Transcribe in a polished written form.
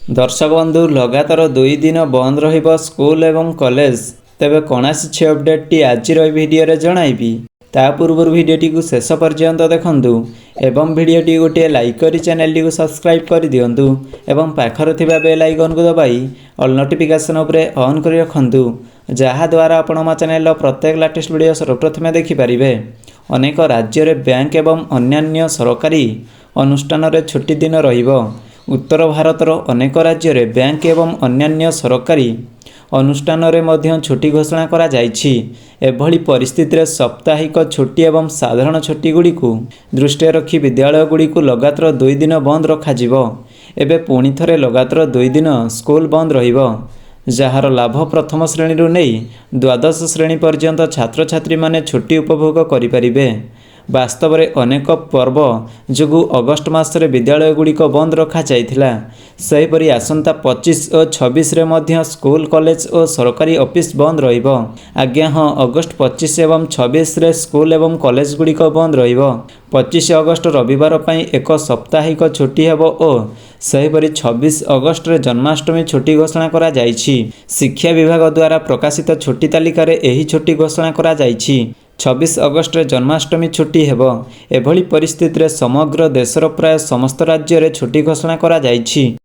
दर्शक बंधु लगातार 2 दिन बंद रहिबो स्कूल एवं कॉलेज। तेबे कौन आसी अपडेट टी आज भिडियो रे जणाइबी। ता पूर्व भिडियोटी को शेष पर्यंत देखंतु एवं भिडियोटी गोटे लाइक करी चैनल टी को सब्सक्राइब कर दियंतु एवं पाखर थिबा बेल आइकन को दबाई ऑल नोटिफिकेशन उपरे ऑन करी रखंतु, जहा द्वारा आपण मा चैनल प्रत्येक लेटेस्ट वीडियो सर्वप्रथमे देखि परिबे। अनेक राज्य रे बैंक एवं अन्यान्य सरकारी अनुष्ठान रे छुट्टी दिन रहिबो। उत्तर भारतर अनेक राज्य रे बैंक एवं अन्यान्य सरकारी अनुष्ठान रे मध्य छुट्टी घोषणा करा जाइछि। एभली परिस्थिति रे साप्ताहिक छुट्टी एवं साधारण छुट्टी गुडी को दृष्टि रखी विद्यालय गुडी को लगातार 2 दिन बंद रखा जिवो। एबे पुणी थरे लगातार 2 दिन स्कूल बंद रहिबो, जार लाभ प्रथम श्रेणी रु नै द्वादश श्रेणी पर्यंत छात्र छात्री माने छुट्टी उपभोग करि परिबे। वास्तव में अनेक पर्व जो अगस्ट मासरे विद्यालय गुड़िक बंद रखा जाइथिला। सेहीपरि आसंता 25 और 26 रे मध्य स्कूल कॉलेज और सरकारी ऑफिस बंद रहिबो। आज्ञा हाँ, अगस्ट 25 एवं 26 रे स्कूल एवं कॉलेज गुड़िक बंद रहिबो। 25 अगस्ट रविवार पई एक साप्ताहिक छुट्टी हेबो और सेहीपरि 26 अगस्ट रे जन्माष्टमी छुट्टी घोषणा करा जाइछि। शिक्षा विभाग द्वारा प्रकाशित छुट्टी तालिका रे एही छुट्टी घोषणा करा जाइछि। 26 अगस्ट रे जन्माष्टमी छुट्टी हेबो। एभली परिस्थिति रे समग्र देशर प्राय समस्त राज्य रे छुट्टी घोषणा करा जाइछि।